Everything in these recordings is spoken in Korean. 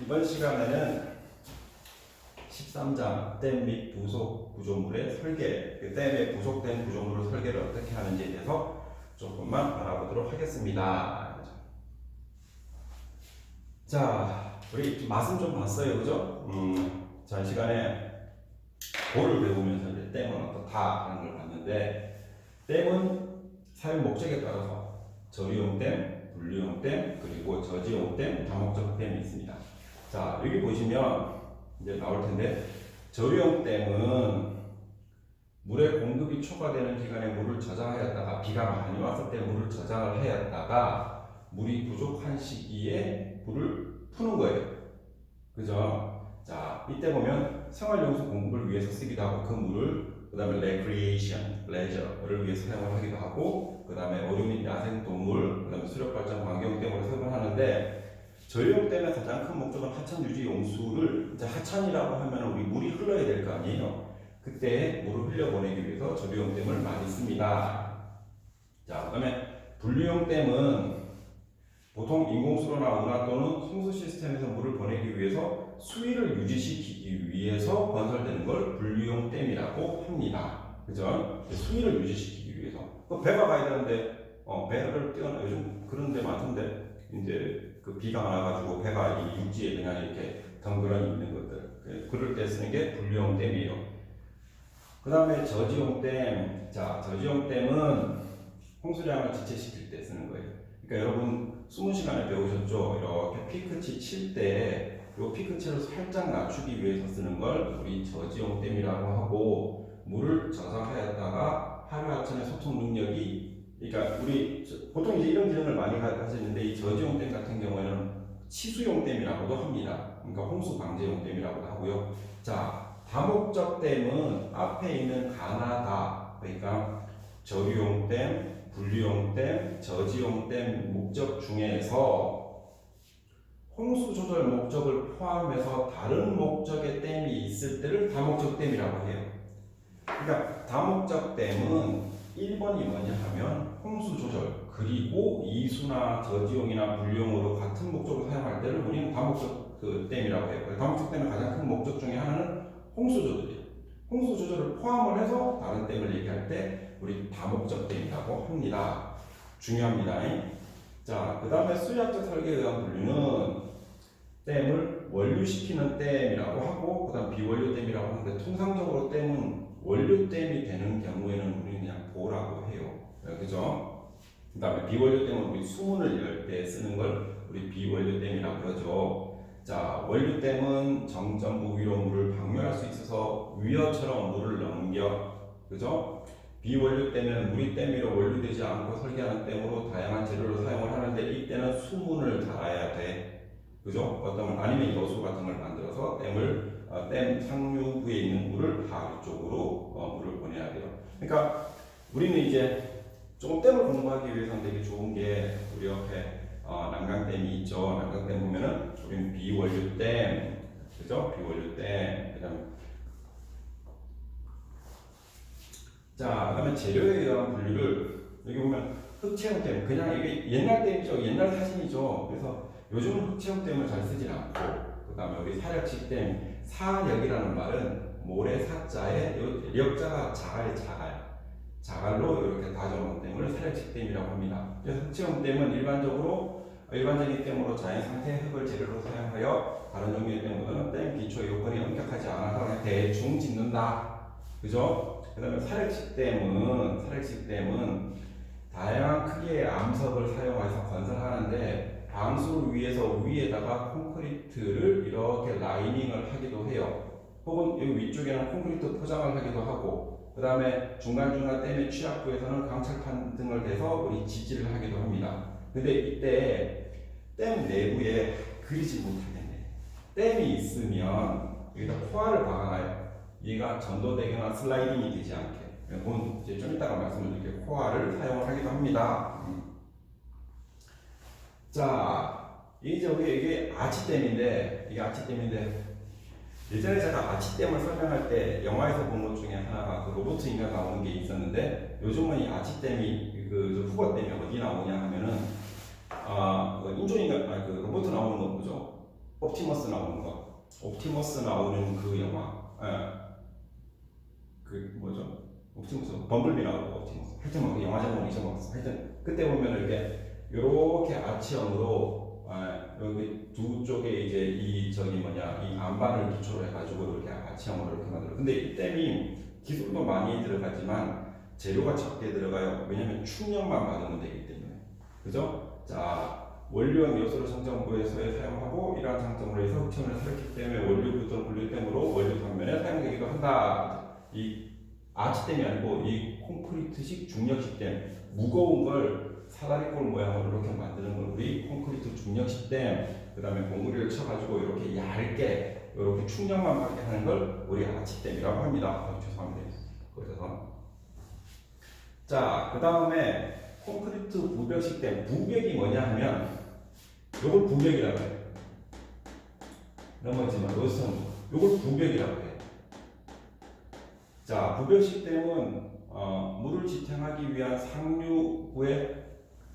이번 시간에는 13장 댐 및 부속 구조물의 설계, 댐에 부속된 구조물의 설계를 어떻게 하는지에 대해서 조금만 알아보도록 하겠습니다. 자, 우리 맛은 좀 봤어요, 그죠? 전 시간에 고를 배우면서 이제 댐은 어떻다 하는 걸 봤는데, 댐은 사용 목적에 따라서 저류용 댐, 분리용 댐, 그리고 저지용 댐, 다목적 댐이 있습니다. 자, 여기 보시면 이제 나올 텐데, 저류용 댐은 물의 공급이 초과되는 기간에 물을 저장하였다가, 비가 많이 왔을 때 물을 저장을 하였다가 물이 부족한 시기에 물을 푸는 거예요. 그죠? 자, 이때 보면 생활용수 공급을 위해서 쓰기도 하고, 그 물을 그 다음에 recreation, pleasure를 위해서 사용을 하기도 하고, 그 다음에 어류 및 야생동물, 그 다음에 수력발전 환경 때문에 사용을 하는데, 저류용 댐의 가장 큰 목적은 하천 유지 용수를, 이제 하천이라고 하면 우리 물이 흘러야 될 거 아니에요. 그때 물을 흘려보내기 위해서 저류용 댐을 많이 씁니다. 자, 그 다음에 분리용 댐은 보통 인공수로나 운하 또는 홍수 시스템에서 물을 보내기 위해서 수위를 유지시키기 위해서 건설되는 걸 분리용 댐이라고 합니다. 그죠? 수위를 유지시키기 위해서. 배가 가야 되는데, 배를 요즘 그런 데 많던데, 이제 그 비가 많아가지고 배가 이 육지에 그냥 이렇게 덩그러니 있는 것들. 그럴 때 쓰는 게 분리용 댐이에요. 그 다음에 저지용 댐. 자, 저지용 댐은 홍수량을 지체시킬 때 쓰는 거예요. 그러니까 여러분 20시간에 배우셨죠? 이렇게 피크치 칠 때 이 피크치를 살짝 낮추기 위해서 쓰는 걸 우리 저지용 댐이라고 하고, 물을 저장하였다가 하류 하천의 소통 능력이, 그러니까 우리 보통 이제 이런 기능을 많이 가지는데, 이 저지용 댐 같은 경우에는 치수용 댐이라고도 합니다. 그러니까 홍수 방제용 댐이라고도 하고요. 자, 다목적 댐은 앞에 있는 가나다, 그러니까 저류용 댐, 분리용 댐, 저지용 댐 목적 중에서 홍수 조절 목적을 포함해서 다른 목적의 댐이 있을 때를 다목적 댐이라고 해요. 그러니까 다목적 댐은 1번이 뭐냐 하면 홍수 조절, 그리고 이수나 저지용이나 분리용으로 같은 목적을 사용할 때를 우리는 다목적 댐이라고 해요. 다목적 댐의 가장 큰 목적 중에 하나는 홍수 조절이에요. 홍수 조절을 포함을 해서 다른 댐을 얘기할 때 우리 다목적 댐이라고 합니다. 중요합니다. 자, 그 다음에 수리학적 설계에 의한 분류는 댐을 원류시키는 댐이라고 하고, 그 다음 비원료 댐이라고 하는데, 통상적으로 댐은 원료 댐이 되는 경우에는 우리는 그냥 보라고 해요. 그죠? 그 다음에 비원료 댐은 우리 수문을 열 때 쓰는 걸 우리 비원료 댐이라고 그러죠. 자, 원료 댐은 정점부 위로 물을 방류할 수 있어서 위어처럼 물을 넘겨, 그죠? 비원료 댐은 물이 댐 위로 원류되지 않고 설계하는 댐으로 다양한 재료를 사용을 하는데, 이때는 수문을 달아야 돼. 그죠? 어떤 아니면 여수 같은 걸 만들어서 댐을 댐 상류부에 있는 물을 하류 쪽으로 물을 보내야 돼요. 그러니까 우리는 이제 조금 댐을 공부하기 위해서는 되게 좋은 게, 우리 옆에 난강댐이 있죠. 난강댐 보면은 우리는 비원료댐, 그죠? 비원료댐. 자, 그다음에 재료에 의한 분류를 여기 보면 흑채용댐, 그냥 이게 옛날 댐이죠. 옛날 사진이죠. 그래서 요즘은 흑채용댐을 잘 쓰진 않고, 그 다음에 우리 사력식댐, 사력이라는 말은 모래 사자에 력자가 자갈로 이렇게 다져놓은 댐을 사력식댐이라고 합니다. 그래서 흑채용댐은 일반적인 댐으로 자연 상태의 흙을 재료로 사용하여 다른 종류의 댐보다는 댐 기초 요건이 엄격하지 않아서 그냥 대충 짓는다. 그죠? 그 다음에 사력식댐은 다양한 크기의 암석을 사용해서 건설하는데, 방수를 위해서 위에다가 콘크리트를 이렇게 라이닝을 하기도 해요. 혹은 여기 위쪽에는 콘크리트 포장을 하기도 하고, 그 다음에 중간중간 댐의 취약부에서는 강철판 등을 대서 우리 지지를 하기도 합니다. 근데 이때 댐 내부에 그리지 못하겠네. 댐이 있으면 여기다 코알을 박아놔요. 얘가 전도되거나 슬라이딩이 되지 않게. 그건 이제 좀 이따가 말씀을 드릴게요. 코알을 사용을 하기도 합니다. 자, 이게 아치댐인데, 예전에 제가 아치댐을 설명할 때 영화에서 본 것 중에 하나가 그 로버트 인간 나오는 게 있었는데, 요즘은 이 아치댐이 그 후보댐이 어디 나오냐 하면은 그 인조인간, 그 로버트 나오는 거 보죠. 옵티머스 나오는 거. 옵티머스 나오는 그 영화. 그 뭐죠? 옵티머스, 범블비 나오고 옵티머스. 하여튼 뭐 그 영화 제목은 잊어먹었어. 하여튼 그때 보면 이렇게 아치형으로 여기 두 쪽에 이제 이 안반을 기초로 해가지고 이렇게 아치형으로 이렇게 만들어. 근데 이 댐이 기술도 많이 들어가지만 재료가 적게 들어가요. 왜냐면 충격만 받으면 되기 때문에. 그죠? 자, 원료는 요소를 성장부에서의 사용하고 이러한 장점으로 해서 흑천을 살았기 때문에 원료 구조 분류댐으로 원료 단면에 사용되기도 한다. 이 아치댐이 아니고 이 콘크리트식 중력식 댐, 무거운 걸 사다리꼴 모양으로 이렇게 만드는 걸 우리 콘크리트 중력식 댐, 그 다음에 봉우리를 쳐가지고 이렇게 얇게 이렇게 충격만 받게 하는 걸 우리 아치댐이라고 합니다. 죄송합니다. 그래서 자, 그 다음에 콘크리트 부벽식 댐, 부벽이 뭐냐 하면 요걸 부벽이라고 해요. 넘어지만 로스턴, 요걸 부벽이라고 해요. 자, 부벽식 댐은 물을 지탱하기 위한 상류부의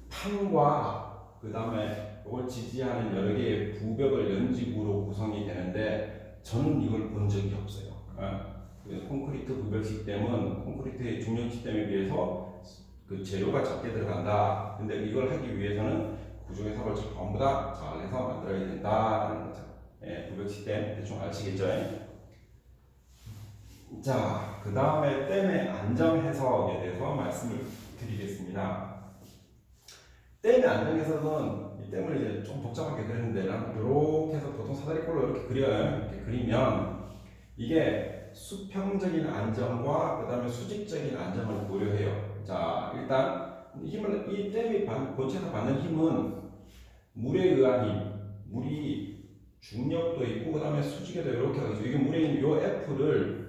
판과 그 다음에 이걸 지지하는 여러 개의 부벽을 연직으로 구성이 되는데 저는 이걸 본 적이 없어요. 콘크리트 부벽식 댐은 콘크리트의 중력식 댐에 비해서 그 재료가 적게 들어간다. 근데 이걸 하기 위해서는 구조의 삽을 전부 다 잘해서 만들어야 된다는 거죠. 부벽식 댐 대충 아시겠죠? 자, 그 다음에 댐의 안정 해석에 대해서 말씀을 드리겠습니다. 댐의 안정 해석은 이 댐을 이제 좀 복잡하게 그렸는데 이렇게 해서 보통 사다리꼴로 이렇게 그려요. 이렇게 그리면 이게 수평적인 안정과 그 다음에 수직적인 안정을 고려해요. 자, 일단 이 댐이 본체에서 받는 힘은 물에 의한 힘, 물이 중력도 있고 그 다음에 수직에도 이렇게 하죠. 이게 물에 있는 요 F를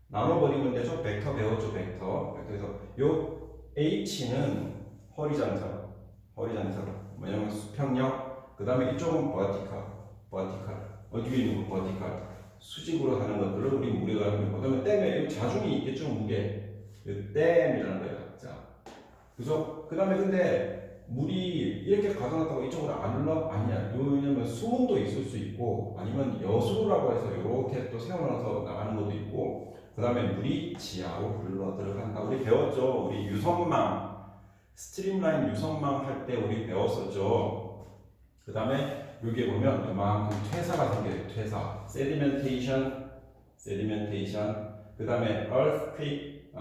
나눠버리면 되죠. 벡터 배웠죠, 벡터. 그래서 요 H는 허리전탈. 뭐냐면 수평력. 그 다음에 이쪽은 버티칼. 뒤에 있는 거 버티칼. 수직으로 하는 것들을 우리 무게가 하는 거. 그 다음에 댐에 자중이 있겠죠, 무게. 댐이라는 거예요. 자, 그죠? 그 다음에 근데 물이 이렇게 가져갔다고 이쪽으로 안 흘러? 아니야. 왜냐면 수문도 있을 수 있고 아니면 여수라고 해서 이렇게 또 세워놔서 나가는 것도 있고 그 다음에 물이 지하로 흘러 들어간다. 우리 배웠죠? 우리 유성망, 스트림라인 유성망 할 때 우리 배웠었죠? 그 다음에 여기에 보면 이만큼 퇴사가 생겨요. 퇴사. 세디멘테이션, 그 다음에 earthquake,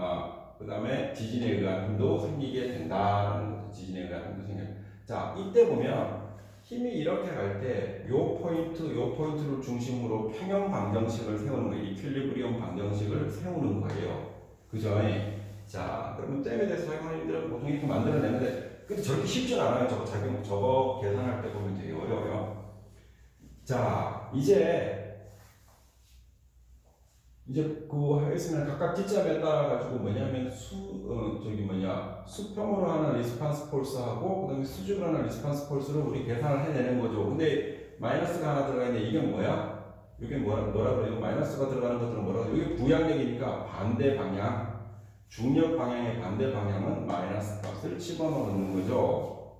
그 다음에 지진에 의한 힘도 생기게 된다는 거죠. 지진에 의한 힘도 생겨요. 자, 이때 보면 힘이 이렇게 갈 때 요 포인트를 중심으로 평형 방정식을 세우는 거예요. 이퀄리브리엄 방정식을 세우는 거예요. 그죠? 자, 그러면 댐에 대해서 사용하는 보통 이렇게 만들어내는데 근데 저렇게 쉽진 않아요. 저거 계산할 때 보면 되게 어려워요. 자, 이제 그거 하겠으면 각각 기점에 따라 가지고 뭐냐면 수평으로 하는 리스판스 폴스하고 그다음에 수직으로 하는 리스판스 폴스를 우리 계산을 해내는 거죠. 근데 마이너스가 하나 들어가 있는데 이게 뭐야? 이게 뭐라 그래요? 마이너스가 들어가는 것들은 뭐라 그래요? 이게 부양력이니까 반대 방향, 중력 방향의 반대 방향은 마이너스 값을 집어넣는 거죠.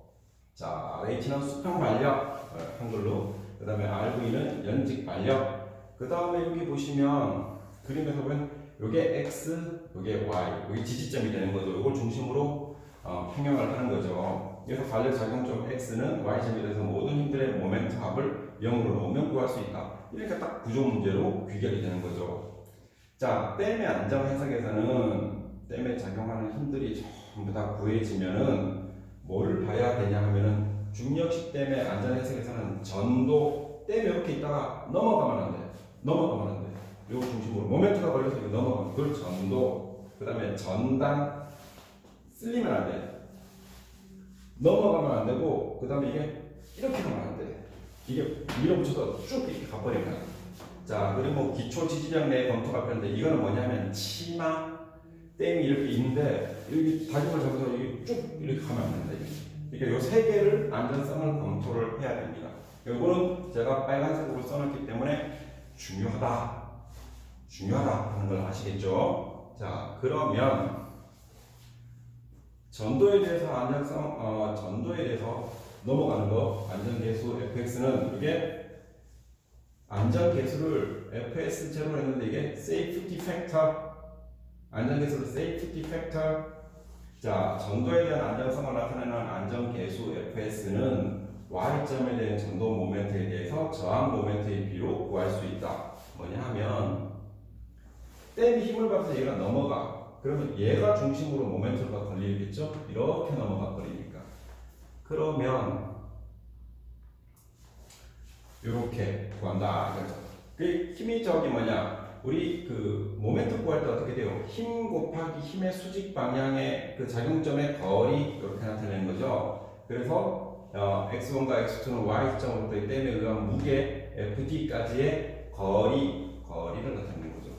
자, H는 수평 반력 한글로, 그다음에 RV는 연직 반력. 그다음에 여기 보시면 그림에서 보면 요게 X, 요게 Y, 여기 지지점이 되는 거죠. 이걸 중심으로 평형을 하는 거죠. 그래서 반력 작용점 X는 Y점이 돼서 모든 힘들의 모멘트 합을 0으로 놓으면 구할 수 있다. 이렇게 딱 구조 문제로 귀결이 되는 거죠. 자, 댐의 안정 해석에서는 댐에 작용하는 힘들이 전부 다 구해지면은 뭘 봐야 되냐 하면은 중력식 댐의 안전 해석에서는 전도, 댐이 이렇게 있다가 넘어가면 안 돼. 이거 중심으로 모멘트가 걸려서 이거 넘어가면 그걸 전도, 그 다음에 전단, 쓸리면 안 돼. 넘어가면 안 되고, 그 다음에 이게 이렇게 가면 안 돼. 이게 밀어붙여서 쭉 이렇게 가버리면. 자, 그리고 기초 지지력 내 검토가 필요한데 이거는 뭐냐면 치마, 댐이 이렇게 있는데 여기 다짐을 잡아서 이게 쭉 이렇게 가면 안 된다. 그러니까 이 세 개를 안전성을 검토를 해야 됩니다. 이거는 제가 빨간색으로 써놨기 때문에 중요하다 하는 걸 아시겠죠? 자, 그러면 전도에 대해서 안전성, 전도에 대해서 넘어가는 거, 안전계수 fx는 이게 안전계수를 fs 제로로 했는데 이게 safety factor, 안전계수를 safety factor. 자, 전도에 대한 안전성을 나타내는 안전계수 fs는 y점에 대한 전도 모멘트에 대해서 저항 모멘트의 비로 구할 수 있다. 뭐냐 하면 댐이 힘을 받아서 얘가 넘어가. 그러면 얘가 중심으로 모멘트가 걸리겠죠? 이렇게 넘어가 버리니까. 그러면 이렇게 구한다. 그렇죠? 그 힘이 저기 뭐냐? 우리 그 모멘트 구할 때 어떻게 돼요? 힘 곱하기 힘의 수직 방향의 그 작용점의 거리 이렇게 나타내는 거죠. 그래서 x1과 x2는 y점으로부터 댐에 의한 무게 FD까지의 거리를 나타내는 거죠.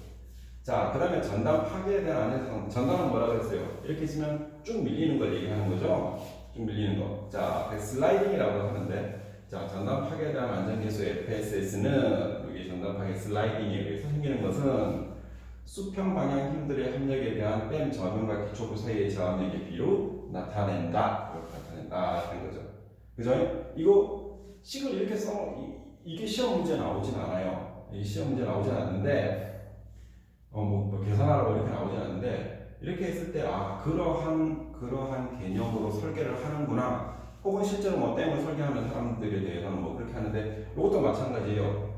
자, 그 다음에 전단 파괴에 대한 안전성. 전단은 뭐라 그랬어요? 이렇게 있으면 쭉 밀리는 걸 얘기하는 거죠. 쭉 밀리는 거. 자, 슬라이딩이라고 하는데, 자, 전단 파괴에 대한 안전계수 FSS는 여기 전단 파괴 슬라이딩에 의해서 생기는 것은 수평 방향 힘들의 합력에 대한 댐 저면과 기초부 사이의 저항력의 비로 나타낸다. 이렇게 나타낸다 하는 거죠. 그죠? 이거 식을 이렇게 써 이게 시험 문제 나오진 않아요. 이 시험 문제 나오진 않는데 뭐 계산하라고 이렇게 나오진 않는데 이렇게 했을 때 그러한 개념으로 설계를 하는구나. 혹은 실제로 뭐 댐을 설계하는 사람들에 대해서는 뭐 그렇게 하는데 이것도 마찬가지예요.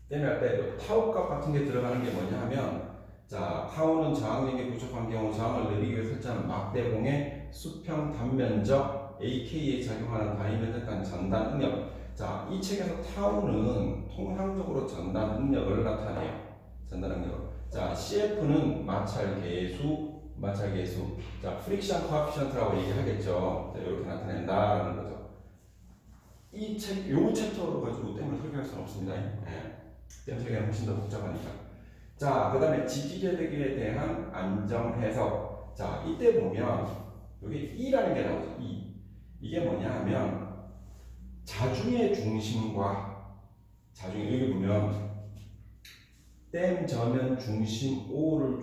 댐을 할 때 타우값 같은 게 들어가는 게 뭐냐 하면 자, 타우는 저항력이 부족한 경우 저항을 늘리기 위해 설정하는 막대공의 수평 단면적 AK에 작용하는 단위면적 간 전단 응력. 자, 이 책에서 타우는 통상적으로 전단 응력을 나타내요. 전단 응력. 자, CF는 마찰계수. 자, 프릭션 코에피션트라고 얘기하겠죠. 자, 이렇게 나타낸다라는 거죠. 요 챕터로 가지고 댐을 설계할 수는 없습니다. 댐 설계는 훨씬 더 복잡하니까. 자, 그 다음에 지지제득에 대한 안정 해석. 자, 이때 보면 여기 E라는 게 나오죠. 이게 뭐냐 하면 자중의 중심과 여기 보면 댐 저면 중심 O를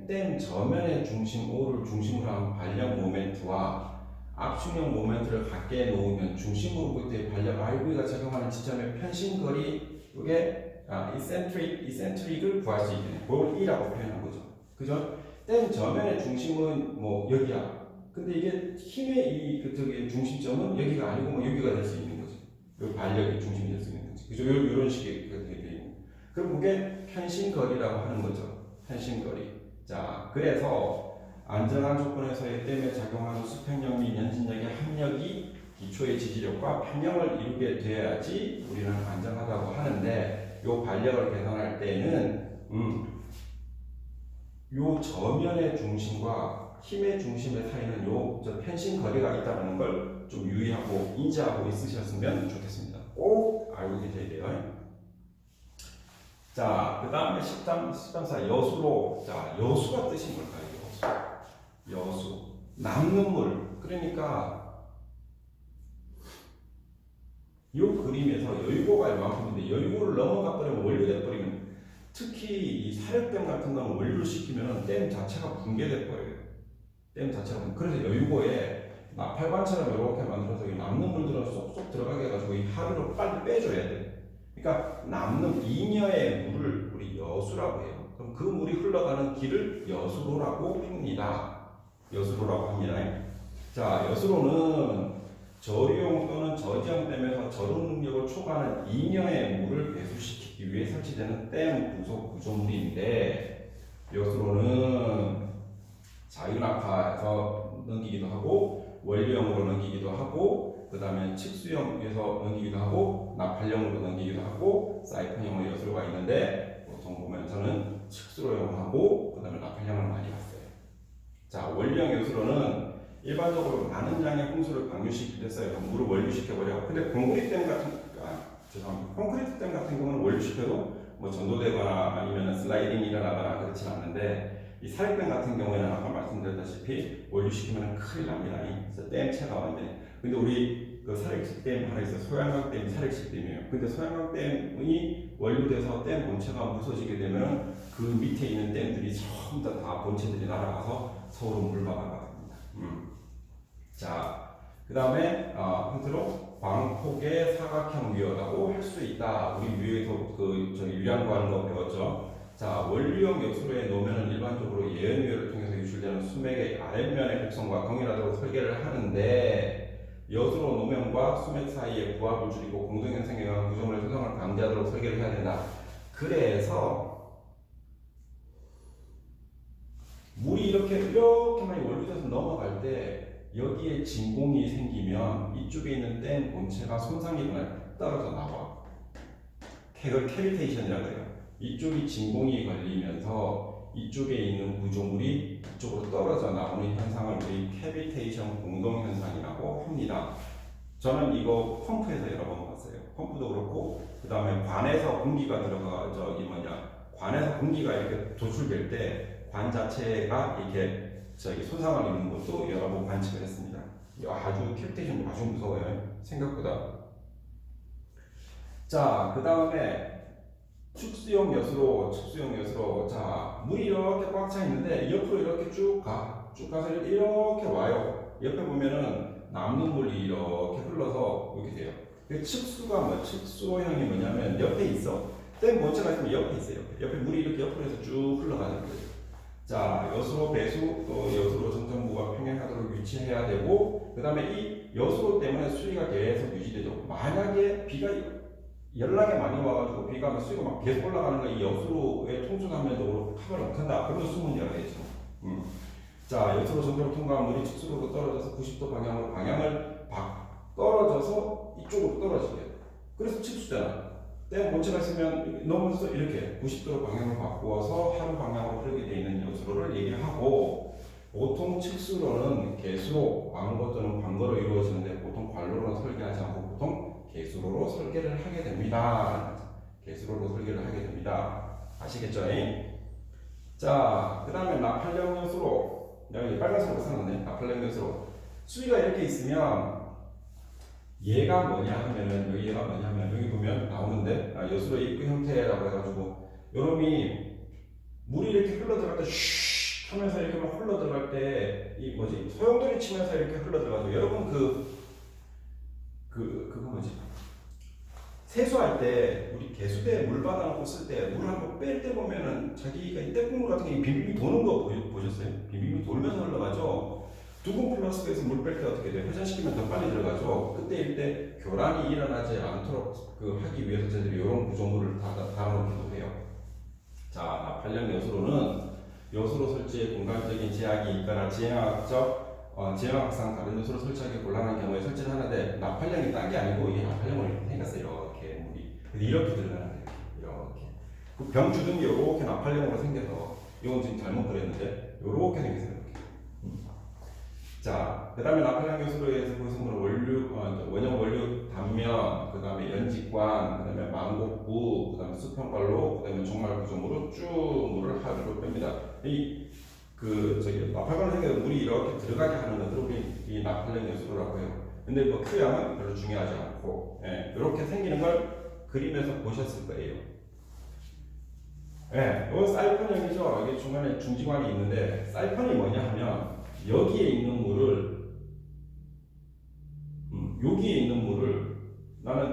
댐 저면의 중심 O를 중심으로 한 발력 모멘트와 압축력 모멘트를 갖게 놓으면 중심으로부터의 발력 RV가 작용하는 지점의 편심거리 이게 이센트릭을 구할 수 있겠네. 그걸 E라고 표현한 거죠. 그죠? 댐 저면의 중심은 뭐 여기야. 근데 이게 힘의 저기 중심점은 여기가 아니고 뭐 여기가 될 수 있는 거죠. 요 발력이 중심이 될 수 있는 거죠. 그죠? 이런 식의 되어 있는. 그럼 그게 편심거리라고 하는 거죠. 편심거리. 자, 그래서 안전한 조건에서의 댐에 작용하는 수평력 및 연진력의 합력이 기초의 지지력과 평형을 이루게 돼야지 우리는 안전하다고 하는데 요 발력을 계산할 때는 요 저면의 중심과 힘의 중심의 사이는 저 편심거리가 있다는 걸 좀 유의하고 인지하고 있으셨으면 좋겠습니다. 꼭 알고 계셔야 돼요. 자, 그 다음에 13사 여수로. 자, 여수가 뜻이 뭘까요? 여수. 남는 물. 그러니까 이 그림에서 여유고가 이만큼인데 여유고를 넘어가 버리면 원료돼 버리면 특히 이 사력댐 같은 거는 원료를 시키면 댐 자체가 붕괴돼 버려요. 댐 자체가 그래서 여유고에 나팔관처럼 이렇게 만들어서 남는 물들은 쏙쏙 들어가게 해가지고 이 하류를 빨리 빼줘야 돼. 그러니까 남는 잉여의 물을 우리 여수라고 해요. 그럼 그 물이 흘러가는 길을 여수로라고 합니다. 자, 여수로는 저류용 또는 저지형 댐에서 저류 능력을 초과하는 잉여의 물을 배수시키기 위해 설치되는 댐 부속 구조물인데 여수로는 자유낙하에서 넘기기도 하고 원료형으로 넘기기도 하고 그 다음에 칙수형에서 넘기기도 하고 나팔형으로 넘기기도 하고 사이펀형의 여수로가 있는데 보통 보면 저는 칙수로 이용하고 그 다음에 나팔형을 많이 봤어요. 자, 원료형 여수로는 일반적으로 많은 양의 홍수를 방류시킬 때 써요. 물을 원류시켜버려. 근데 콘크리트 댐 같은 경우는 원류시켜도 뭐 전도되거나 아니면 슬라이딩이 일어나거나 그렇진 않는데 이 사육댐 같은 경우에는 아까 말씀드렸다시피 원류시키면 큰일 납니다. 그래서 댐체가 완전히. 근데 우리 그 사력식댐 하나 있어요. 소양강댐이 사력식댐이에요. 근데 소양강댐이 원류돼서 댐 본체가 무서지게 되면 그 밑에 있는 댐들이 전부 다 본체들이 날아가서 서울은 물바다가 됩니다. 자, 그 다음에 끝으로 광폭의 사각형 위였다고 할 수 있다. 우리 위에서 유리한 거 하는 거 배웠죠. 자, 원리형 여수로에 놓으면 일반적으로 예언위를 통해서 유출되는 수맥의 아랫면의 곡선과 동일하도록 설계를 하는데 여수로 노면과 수맥 사이의 부합을 줄이고 공동현상에 의한 구조물의 소성을 방지하도록 설계를 해야 된다. 그래서 물이 이렇게 많이 원류돼서 넘어갈 때 여기에 진공이 생기면 이쪽에 있는 댐 본체가 손상이 일어나 떨어져 나와. 그걸 캐비테이션이라고 해요. 이쪽이 진공이 걸리면서 이쪽에 있는 구조물이 이쪽으로 떨어져 나오는 현상을 우리 캐비테이션 공동현상이라고 합니다. 저는 이거 펌프에서 여러 번 봤어요. 펌프도 그렇고 그 다음에 관에서 공기가 들어가 관에서 공기가 이렇게 도출될 때 관 자체가 이렇게 손상을 입는 것도 여러 번 관측을 했습니다. 아주 캐비테이션 아주 무서워요. 생각보다. 자, 그 다음에 축수형 여수로. 자, 물이 이렇게 꽉 차 있는데 옆으로 이렇게 쭉 가서 이렇게 와요. 옆에 보면은 남는 물이 이렇게 흘러서 이렇게 돼요. 축수형이 뭐냐면 옆에 있어. 댐 본체가 있으면 옆에 있어요. 옆에 물이 이렇게 옆으로 해서 쭉 흘러가는 거예요. 자, 여수로 배수, 또 여수로 정전부가 평행하도록 유치해야 되고, 그 다음에 이 여수로 때문에 수위가 계속 유지되죠. 만약에 비가 연락이 많이 와가지고 비가 수위가 막 계속 올라가는 거 이 여수로의 통수하면도 커버를 못한다. 그러면 수문 열어야죠. 자, 여수로 정전을 통과한 물이 축수로로 떨어져서 90도 방향을 떨어져서 이쪽으로 떨어지게. 그래서 축수잖아. 댐 본체가 있으면 넘어서 이렇게 90도로 방향을 바꾸어서 하루 방향으로 흐르게 되어 있는 여수로를 얘기를 하고, 보통 칙수로는 개수로, 광거 또는 광거로 이루어지는데 보통 관로로 설계하지 않고 보통 개수로로 설계를 하게 됩니다. 개수로로 설계를 하게 됩니다. 아시겠죠? 자, 그 다음에 나팔령 여수로. 여기 빨간색으로 써놨네. 나팔령 여수로. 수위가 이렇게 있으면 얘가 뭐냐 하면은 여기 보면 나오는데 여수로 입구 형태라고 해가지고 요놈이 물이 이렇게 흘러들어갈 때 슉 하면서 이렇게 막 흘러들어갈 때 이 소용돌이 치면서 이렇게 흘러들어가지고 여러분 그거 세수할 때 우리 개수대에 물 받아놓고 쓸 때 물 한번 뺄 때 보면은 자기가 이 떼국물 같은 게 빙빙 도는 거 보셨어요? 빙빙 돌면서 흘러가죠. 두근 플러스에서 물 뺄 때 어떻게 돼요? 회전시키면 더 빨리 들어가죠. 그때일 때 교란이 일어나지 않도록 하기 위해서 저희들이 이런 구조물을 달아놓기도 해요. 자, 나팔령 여수로는 여수로 설치에 공간적인 제약이 있거나 지형학상 다른 여수로 설치하기 곤란한 경우에 설치를 하는데 나팔령이 딴 게 아니고 이게 나팔령을 이렇게 생겼어요. 이렇게 물이 이렇게 들어가는 거예요. 이렇게 그 병 주둥이 이렇게 나팔령으로 생겨서 이건 지금 잘못 그렸는데 이렇게 생겼어요. 자, 그 다음에 나팔령 여수로에서 구성물은 원형 원료 단면, 그 다음에 연직관, 그 다음에 망곡부, 그 다음에 수평발로, 그 다음에 종말 구조물로 쭉 물을 하루로 뺍니다. 나팔관을 생겨서 물이 이렇게 들어가게 하는 것들을 우리 이 나팔령 여수로라고 해요. 근데 크량은 별로 중요하지 않고, 이렇게 생기는 걸 그림에서 보셨을 거예요. 이건 사이펀형이죠. 여기 중간에 중지관이 있는데, 사이펀이 뭐냐 하면, 여기에 있는 물을 여기에 있는 물을 나는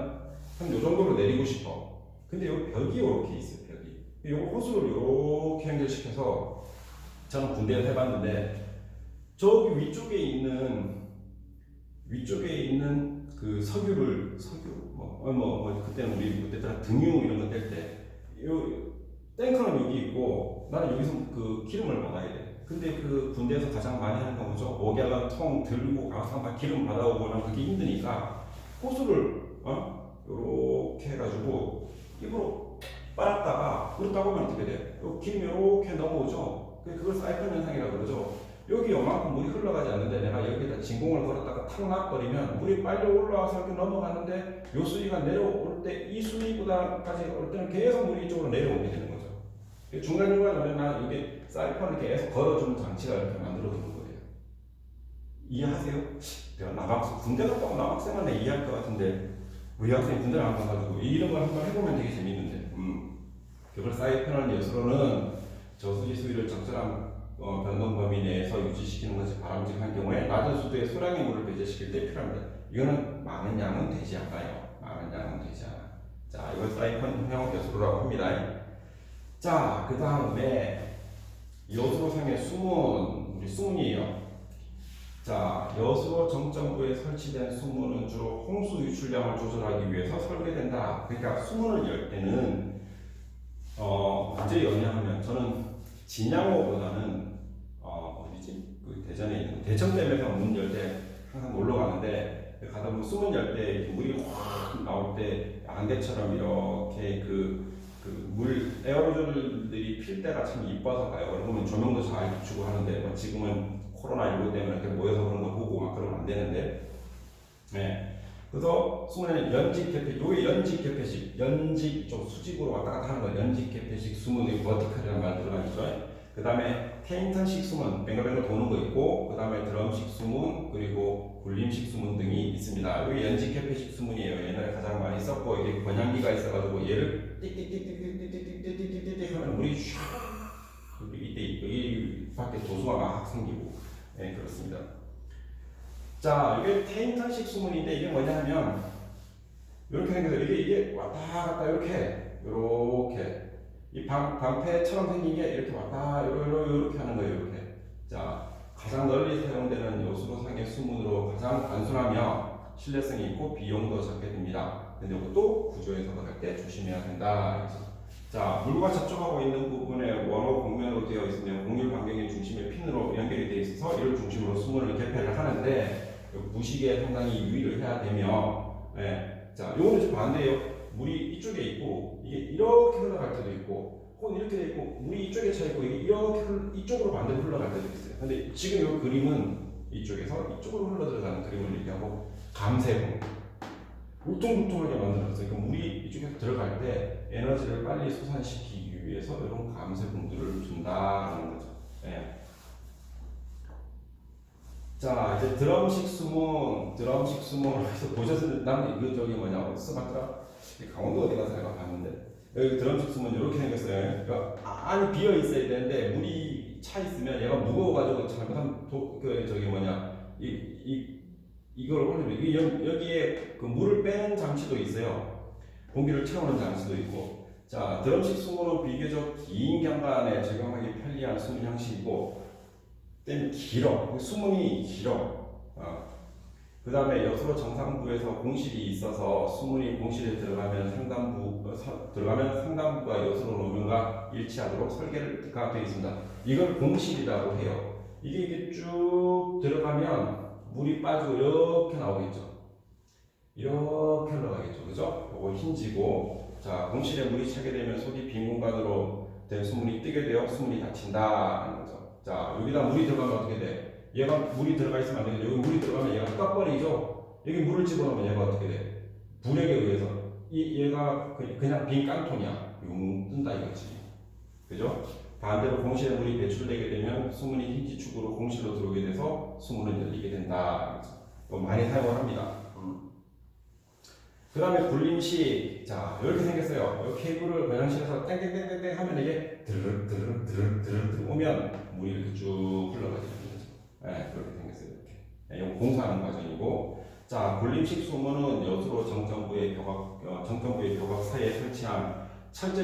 한 요 정도로 내리고 싶어. 근데 여기 벽이 이렇게 있어요. 벽이. 요거 호수를 이렇게 연결시켜서 저는 군대에서 해봤는데 저기 위쪽에 있는 그 석유 그때는 우리 그때 등유 이런 거 뗄 때 탱크는 여기 있고 나는 여기서 그 기름을 받아야 돼. 근데 그 군대에서 가장 많이 하는 건 뭐죠? 5갤런 통 들고 가서 막 기름 받아오거나 그게 힘드니까 호수를 요렇게 해가지고 입으로 빨았다가 그렇다 보면 어떻게 돼? 기름이 이렇게 넘어오죠? 그걸 사이펀 현상이라고 그러죠? 여기 요만큼 물이 흘러가지 않는데 내가 여기다 진공을 걸었다가 탁 놔버리면 물이 빨리 올라와서 이렇게 넘어가는데 요 수위가 내려올 때 이 수위보다까지 올 때는 계속 물이 이쪽으로 내려오게 되는 거죠. 중간중간에 난 이게 사이펀을 계속 걸어주는 장치가 이렇게 만들어주는 거예요. 이해하세요? 내가 군대 갔다 온 남학생은 이해할 것 같은데 우리 학생이 군대를 안 가가지고 이런 걸 한번 해보면 되게 재밌는데 그걸 사이펀을 여수로는 저수지 수위를 적절한 변동 범위 내에서 유지시키는 것이 바람직한 경우에 낮은 수도에 소량의 물을 배제시킬 때 필요합니다. 이거는 많은 양은 되지 않아요. 많은 양은 되지 않아. 자, 이걸 사이펀형 요소라고 합니다. 자, 그 다음에 여수로상의 수문, 우리 수문이에요. 자, 여수로 정점부에 설치된 수문은 주로 홍수 유출량을 조절하기 위해서 설계된다. 그러니까 수문을 열 때는 언제 여냐하면 저는 진양호보다는 어디지? 그 대전에 있는 대청댐에서 문 열 때 항상 놀러 가는데 가다 보면 수문 열 때 물이 확 나올 때 안개처럼 이렇게 그 물 에어로졸들이 필 때가 참 이뻐서 가요. 그러면 조명도 잘 비추고 하는데 뭐 지금은 코로나19 때문에 이렇게 모여서 그런 거 보고 막 그러면 안 되는데, 네. 그래서 수문에는 연직 개폐, 요게 연직 개폐식, 연직 좀 수직으로 왔다 갔다 하는 거 연직 개폐식 수문이 버티컬이라는 말 들어가 있죠. 그 다음에 테인턴식 수문, 뱅글뱅글 도는 거 있고, 그 다음에 드럼식 수문, 그리고 굴림식 수문 등이 있습니다. 여기 연직 개폐식 수문이에요. 옛날에 가장 많이 썼고, 이게 번향기가 있어가지고 얘를 띡띡띡띡띡띡띡띡띡띡 하면 물이 슉 이때 여기 밖에 도수가 막 생기고, 네, 그렇습니다. 자, 이게 테인턴식 수문인데 이게 뭐냐면 이렇게 생겨서 이게 왔다 갔다 이렇게 이 방패처럼 생긴 게 이렇게 왔다 이렇게 하는 거예요. 이렇게. 자, 가장 널리 사용되는 요수로상의 수문으로 가장 단순하며 신뢰성이 있고 비용도 적게 듭니다. 근데 이것도 구조 해석을 할 때 조심해야 된다. 자, 물과 접촉하고 있는 부분에 원호 곡면으로 되어 있으며 곡률 반경의 중심에 핀으로 연결이 되어 있어서 이를 중심으로 수문을 개폐를 하는데 무식에 상당히 유의를 해야 되며, 네. 자, 요거는 좀 반대예요. 물이 이쪽에 있고 이게 이렇게 흘러갈 때도 있고, 혹은 이렇게 돼 있고 물이 이쪽에 차 있고 이게 이렇게 이쪽으로 반대로 흘러갈 때도 있어요. 근데 지금 이 그림은 이쪽에서 이쪽으로 흘러 들어가는 그림을 얘기하고 감쇄봉. 울퉁불퉁하게 만들었어요. 그러니까 물이 이쪽에서 들어갈 때 에너지를 빨리 솟아시키기 위해서 이런 감쇄봉들을 둔다는 거죠. 네. 자, 이제 드럼식 수문을 해서 보셨을 때, 나는 이거 저기 뭐냐, 어디서 봤더라? 강원도 어디 가서 내가 봤는데, 여기 드럼식 수문 이렇게 생겼어요. 그러니까 안이 비어 있어야 되는데, 물이 차 있으면 얘가 무거워가지고 잘못하면 이걸 올리면, 여기에 그 물을 빼는 장치도 있어요. 공기를 채우는 장치도 있고. 자, 드럼식 수문은 비교적 긴 경관에 적용하기 편리한 수문 형식이고, 때는 길어. 수문이 길어. 그 다음에 여수로 정상부에서 공실이 있어서 수문이 공실에 들어가면 상단부가 여수로 노면과 일치하도록 설계가 되어 있습니다. 이걸 공실이라고 해요. 이게 쭉 들어가면 물이 빠지고 이렇게 나오겠죠. 이렇게 흘러가겠죠. 그죠? 요거 힌지고, 자, 공실에 물이 차게 되면 속이 빈 공간으로 된 수문이 뜨게 되어 수문이 닫힌다는 거죠. 자, 여기다 물이 들어가면 어떻게 돼? 얘가 물이 들어가 있으면 안 되겠죠. 여기 물이 들어가면 얘가 떠버리죠. 여기 물을 집어넣으면 얘가 어떻게 돼? 불에게 의해서 얘가 그냥 빈 깡통이야. 용 뜬다 이거지. 그죠? 반대로 공실에 물이 배출되게 되면 수문이 힌지축으로 공실로 들어오게 돼서 수문은 열리게 된다. 많이 사용을 합니다. 그 다음에 굴림식. 자, 이렇게 생겼어요. 이 케이블을 배양실에서 땡땡땡땡땡 하면 이게 드르륵 오면 물이 이렇게 쭉 흘러가게 되는 거죠. 네, 그렇게 생겼어요. 이렇게. 네, 이거 공사하는 과정이고. 자, 굴림식 수문은 여수로 정점부의 벽각 사이에 설치한 철제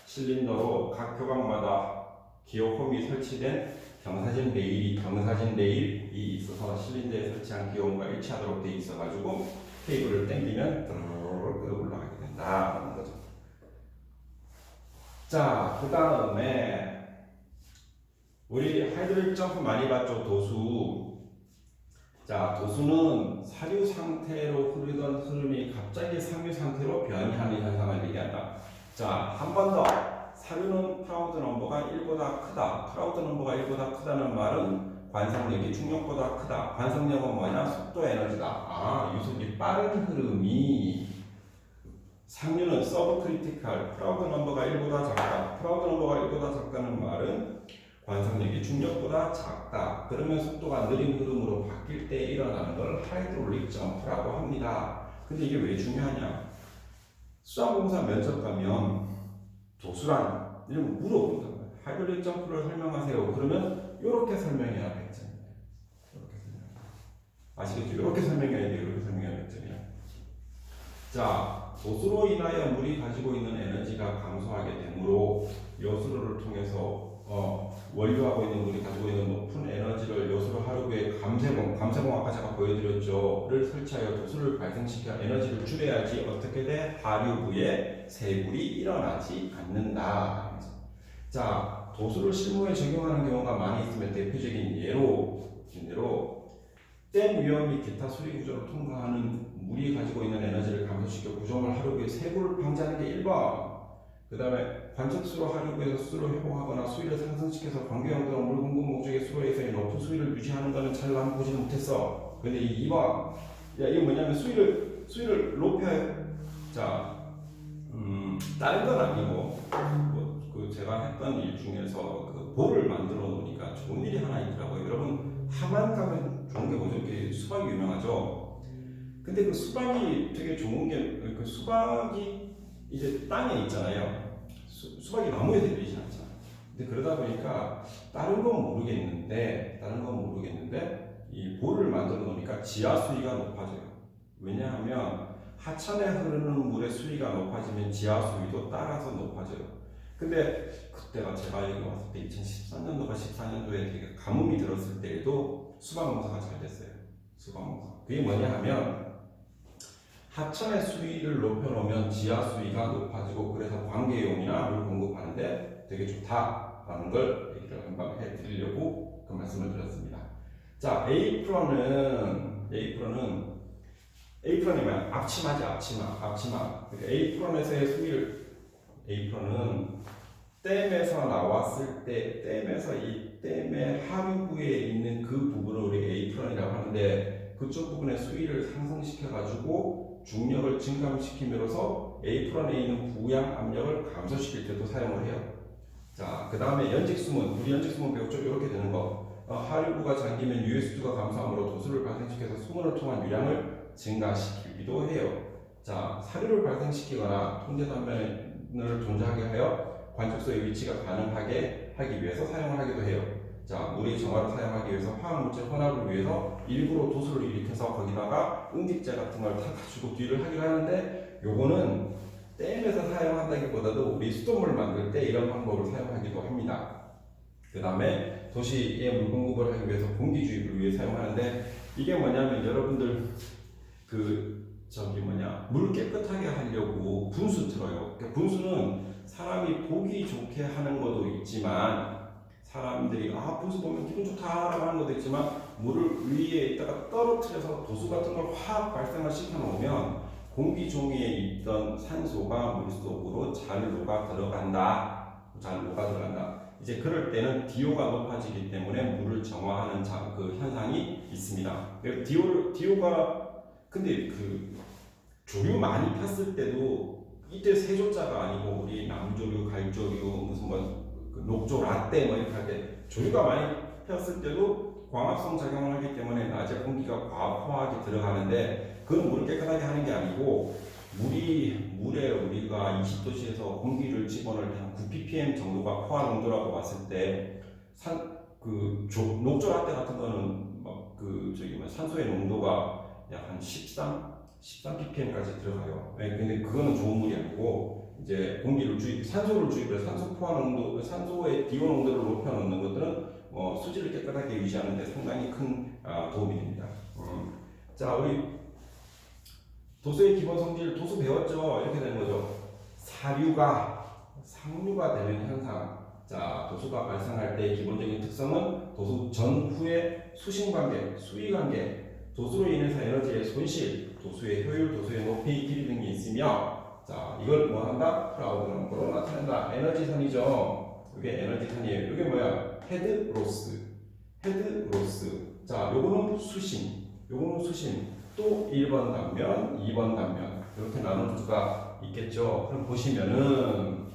실린더로 각 교각마다 기호홈이 설치된 경사진 레일이 있어서 실린더에 설치한 기호홈과 일치하도록 되어 있어가지고 케이블을 당기면 드르륵 올라가게 된다는 거죠. 자, 그 다음에 우리 하이드롤릭 점프 많이 봤죠? 도수. 자, 도수는 사류 상태로 흐르던 흐름이 갑자기 상류 상태로 변이하는 현상을 얘기한다. 자, 한 번 더. 사류는 프라우드 넘버가 1보다 크다. 프라우드 넘버가 1보다 크다는 말은 관성력이 중력보다 크다. 관성력은 뭐냐? 속도 에너지다. 유속이 빠른 흐름이. 상류는 서브크리티컬. 프라우드 넘버가 1보다 작다. 프라우드 넘버가 1보다 작다는 말은 관성력이 중력보다 작다. 그러면 속도가 느린 흐름으로 바뀔 때 일어나는 걸 하이드롤릭 점프라고 합니다. 근데 이게 왜 중요하냐? 수학공사 면접 가면 도수란 이런 거 물어본단 말이에요. 하이드롤릭 점프를 설명하세요. 그러면 이렇게 설명해야 되잖아요. 이렇게 설명해야. 아시겠죠? 이렇게 설명해야 돼요. 이렇게 설명해야 돼요. 자, 도수로 인하여 물이 가지고 있는 에너지가 감소하게 되므로 요수로를 통해서 원료하고 있는 물이 가지고 있는 높은 에너지를 요수로 하류구에 감세봉 아까 제가 보여드렸죠,를 설치하여 도수를 발생시켜 에너지를 줄여야지 어떻게 돼? 하류구에 세굴이 일어나지 않는다. 자, 도수를 실무에 적용하는 경우가 많이 있으면 대표적인 예로 댐 위험 및 기타 수리 구조를 통과하는 물이 가지고 있는 에너지를 감소시켜 구조물 하류구의 세굴을 방지하는 게 1번. 그 다음에 관측수로 하류구에서 수를 회복하거나 수위를 상승시켜서 관계용도로 물 공급 목적의 수로에서의 높은 수위를 유지하는 것은 잘 난 보지는 못했어. 근데 이 2번, 이게 뭐냐면 수위를 높여요. 자, 다른 건 아니고 그 제가 했던 일 중에서 그 볼을 만들어 놓으니까 좋은 일이 하나 있더라고요. 여러분 하만 가면 좋은 게 뭐죠? 이렇게 수박이 유명하죠. 근데 그 수박이 되게 좋은 게 그 수박이 이제 땅에 있잖아요. 수박이 나무에 들리지 않잖아요. 근데 그러다 보니까 다른 건 모르겠는데 이 볼을 만들어 놓으니까 지하 수위가 높아져요. 왜냐하면 하천에 흐르는 물의 수위가 높아지면 지하 수위도 따라서 높아져요. 근데 그때가 제가 여기 왔을 때 2013년도가 14년도에 되게 가뭄이 들었을 때에도 수박 농사가 잘 됐어요. 수박 농사. 그게 뭐냐 하면 하천의 수위를 높여놓으면 지하 수위가 높아지고 그래서 관계용이나 물 공급하는데 되게 좋다라는 걸 얘기를 한번 해드리려고 그 말씀을 드렸습니다. 자, A프로는 뭐야? 앞치마지, 앞치마. A프로에서의 수위를 A프로는 댐에서 나왔을 때 댐에서 이 댐의 하류구에 있는 그 부분을 우리 A프론이라고 하는데 그쪽 부분의 수위를 상승시켜가지고 중력을 증감시킴으로써 A프론에 있는 부양 압력을 감소시킬 때도 사용을 해요. 자, 그 다음에 연직수문, 우리 연직수문 배웠죠? 이렇게 되는 거. 하류구가 잠기면 US2가 감소하므로 도수를 발생시켜서 수문을 통한 유량을 증가시키기도 해요. 자, 사류를 발생시키거나 통제단면을 존재하게 하여 관측소의 위치가 가능하게 하기 위해서 사용을 하기도 해요. 자, 물의 정화를 사용하기 위해서 화학물질 혼합을 위해서 일부러 도수를 일으켜서 거기다가 응집제 같은 걸 타가지고 뒤를 하기도 하는데 요거는 댐에서 사용한다기보다도 우리 수돗물 만들 때 이런 방법을 사용하기도 합니다. 그 다음에 도시에 물 공급을 하기 위해서 공기 주입을 위해 사용하는데 이게 뭐냐면 여러분들 물 깨끗하게 하려고 분수 틀어요. 분수는 사람이 보기 좋게 하는 것도 있지만 사람들이 분수 보면 기분 좋다라고 하는 것도 있지만 물을 위에 있다가 떨어뜨려서 도수 같은 걸 확 발생을 시켜 놓으면 공기 종이에 있던 산소가 물속으로 잘 녹아 들어간다. 이제 그럴 때는 DO가 높아지기 때문에 물을 정화하는 그 현상이 있습니다. DO가 근데 그 조류 많이 폈을 때도 이때 세조자가 아니고 우리 남조류, 갈조류, 무슨 녹조, 라떼 이렇게 할 때 조류가 많이 폈을 때도 광합성 작용을 하기 때문에 낮에 공기가 과포하게 들어가는데 그건 물을 깨끗하게 하는 게 아니고 물에 우리가 20도씨에서 공기를 집어넣을 때 한 9ppm 정도가 포화 농도라고 봤을 때 녹조 라떼 같은 거는 산소의 농도가 약 한 13ppm까지 들어가요. 근데 그거는 좋은 물이 아니고 이제 산소를 주입해서 산소 포화 농도, 산소의 DO 농도를 높여놓는 것들은 수질을 깨끗하게 유지하는 데 상당히 큰 도움이 됩니다. 자, 우리 도수의 기본 성질, 도수 배웠죠? 이렇게 되는 거죠. 상류가 되는 현상. 자, 도수가 발생할 때의 기본적인 특성은 도수 전후의 수심관계, 수위관계, 도수로 인해서 에너지의 손실, 도수의 효율, 도수의 높이, 길이 등이 있으며, 자, 이걸 뭐 한다? 프라우드 넘버로 나타낸다. 에너지선이죠. 이게 에너지선이에요. 이게 뭐야? 헤드 로스. 자, 요거는 수심. 또 1번 단면, 2번 단면. 이렇게 나눌 수가 있겠죠. 그럼 보시면은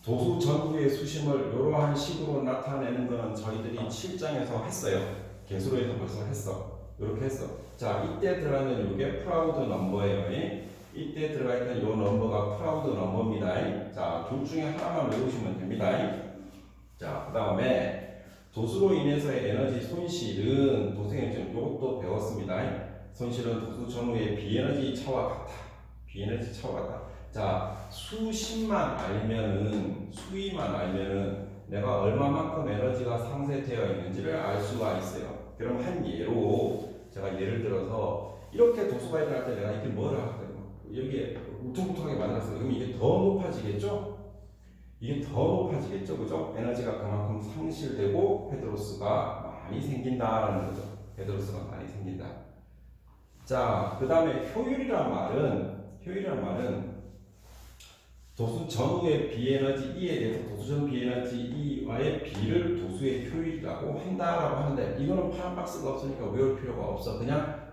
도수 전후의 수심을 이러한 식으로 나타내는 거는 저희들이 7장에서 했어요. 개수로에서 벌써 했어. 이렇게 했어. 자, 이때 들어가는 이게 프라우드 넘버예요. 이때 들어가 있던 이 넘버가 프라우드 넘버입니다. 자, 둘 중에 하나만 외우시면 됩니다. 자, 그 다음에 도수로 인해서의 에너지 손실은 도생이 좀 이것도 배웠습니다. 손실은 도수 전후의 비에너지 차와 같다. 비에너지 차와 같다. 자, 수만 알면은 내가 얼마만큼 에너지가 상쇄되어 있는지를 알 수가 있어요. 그럼 한 예로 제가 예를 들어서 이렇게 도수가 일어날 때 내가 이게 뭐를 하거든요. 여기에 울퉁불퉁하게 만들었어요. 그럼 이게 더 높아지겠죠? 그죠? 에너지가 그만큼 상실되고 헤드로스가 많이 생긴다라는 거죠. 헤드로스가 많이 생긴다. 자, 그 다음에 효율이란 말은 도수 전후의 비에너지 E에 대해서 도수 전 비에너지 E와의 비를 도수의 효율이라고 한다라고 하는데 이거는 파란 박스가 없으니까 외울 필요가 없어. 그냥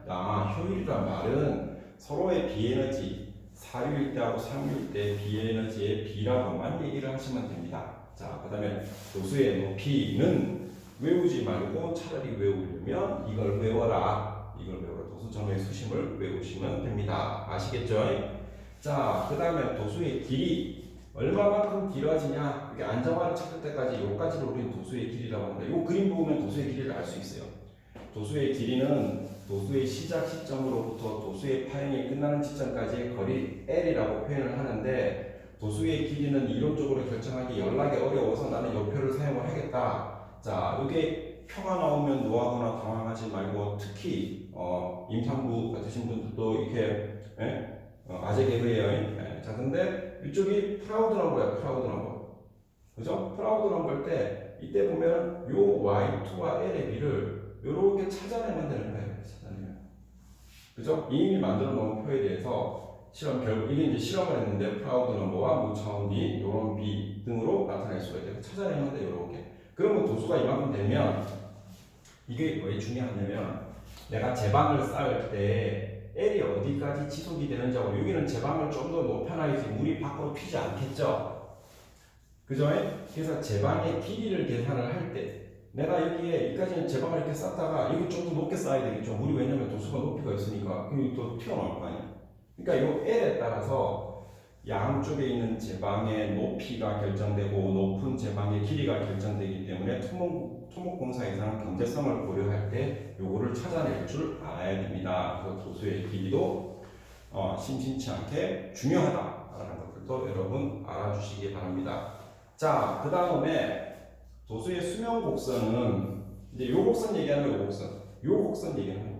효율이란 말은 서로의 비에너지 사유일 때하고 삼유일 때 비에너지의 비라고만 얘기를 하시면 됩니다. 자, 그 다음에 도수의 높이는 외우지 말고 차라리 외우려면 이걸 외워라. 도수 전후의 수심을 외우시면 됩니다. 아시겠죠? 자, 그 다음에 도수의 길이 얼마만큼 길어지냐, 이게 안정화를 찾을 때까지 요까지를 우리는 도수의 길이라고 합니다. 이 그림 보면 도수의 길이를 알 수 있어요. 도수의 길이는 도수의 시작 시점으로부터 도수의 파행이 끝나는 지점까지의 거리 L이라고 표현을 하는데, 도수의 길이는 이론적으로 결정하기 연락이 어려워서 나는 이 표를 사용을 하겠다. 자, 이게 표가 나오면 노하거나 당황하지 말고, 특히 임산부 같으신 분들도 이렇게 아재 개그예요. 자, 근데 이쪽이 프라우드 넘버야. 그죠? 프라우드 넘버일 때 이때 보면 요 Y2와 L의 비를 요렇게 찾아내면 되는 거예요. 그죠? 이미 만들어 놓은 표에 대해서 이게 이제 실험을 했는데 프라우드 넘버와 무차원 비, 요런 비 등으로 나타낼 수가 있대요. 찾아내면 돼, 요렇게. 그러면 도수가 이만큼 되면 이게 왜 중요하냐면 내가 제방을 쌓을 때 L이 어디까지 지속이 되는지 하고, 여기는 제방을 좀 더 높여놔야지 물이 밖으로 튀지 않겠죠. 그죠? 그래서 제방의 길이를 계산을 할 때 내가 여기에 여기까지는 제방을 이렇게 쌓다가 여기 좀 더 높게 쌓아야 되겠죠. 물이 왜냐면 도수가 높이가 있으니까 여기 또 튀어나올 거 아니에요. 그러니까 이 L에 따라서 양쪽에 있는 제방의 높이가 결정되고 높은 제방의 길이가 결정되기 때문에 토목공사에서는 경제성을 고려할 때 요거를 찾아낼 줄 알아야 됩니다. 그래서 도수의 길이도 심심치 않게 중요하다라는 것들도 여러분 알아주시기 바랍니다. 자, 그 다음에 도수의 수명 곡선은 이제 요 곡선 얘기하는 거, 요 곡선 얘기하는 거.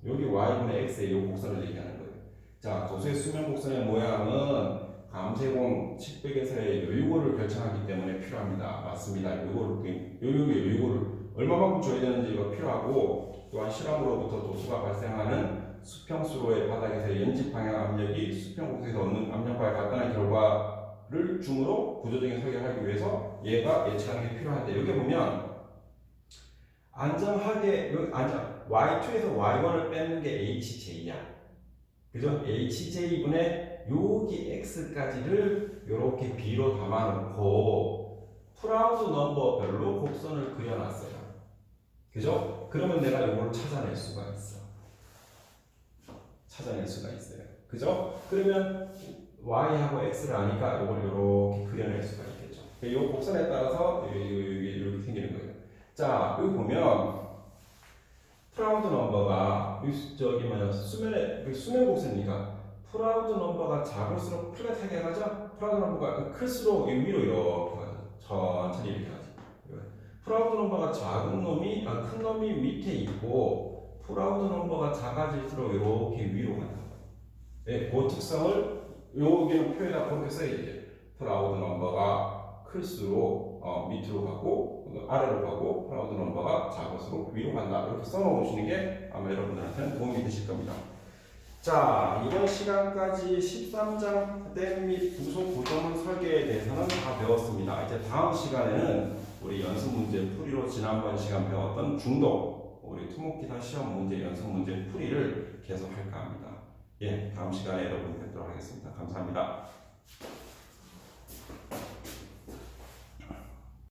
여기 y분의 x의 요 곡선을 얘기하는 거예요. 자, 도수의 수명 곡선의 모양은 감세공 700에서의 요요를 결정하기 때문에 필요합니다. 맞습니다. 요요를 얼마만큼 줘야 되는지가 필요하고, 또한 실험으로부터 도수가 발생하는 수평수로의 바닥에서의 연집 방향 압력이 수평곡선에서 얻는 압력과 같다는 결과를 중으로 구조적인 설계를 하기 위해서 얘가 예측하는 게 필요한데, 여기 보면 안정하게 Y2에서 Y1을 빼는 게 HJ야. 그죠? HJ분의 여기 X까지를 이렇게 B로 담아놓고 프라우드 넘버별로 곡선을 그려놨어요. 그죠? 그러면 내가 이걸 찾아낼 수가 있어요. 그죠? 그러면 Y하고 X를 아니까 이걸 이렇게 그려낼 수가 있겠죠. 이 곡선에 따라서 이렇게 생기는 거예요. 자, 여기 보면 프라우드 넘버가 수면 곡선이니까 프라우드 넘버가 작을수록 플랫하게 가죠. 프라우드 넘버가 클수록 위로 이렇게 가죠. 천천히 이렇게 가죠. 프라우드 넘버가 큰 놈이 밑에 있고, 프라우드 넘버가 작아질수록 이렇게 위로 간다. 네, 그 특성을 여기는 표에다 그렇게 써야지. 프라우드 넘버가 클수록 밑으로 가고 아래로 가고, 프라우드 넘버가 작을수록 위로 간다. 이렇게 써놓으시는 게 아마 여러분들한테는 도움이 되실 겁니다. 자, 이번 시간까지 13장 댐 및 부속 구조물 설계에 대해서는 다 배웠습니다. 이제 다음 시간에는 우리 연습 문제 풀이로 지난번 시간 배웠던 중도 우리 토목기사 시험 문제 연습 문제 풀이를 계속 할까 합니다. 예, 다음 시간에 여러분 뵙도록 하겠습니다. 감사합니다.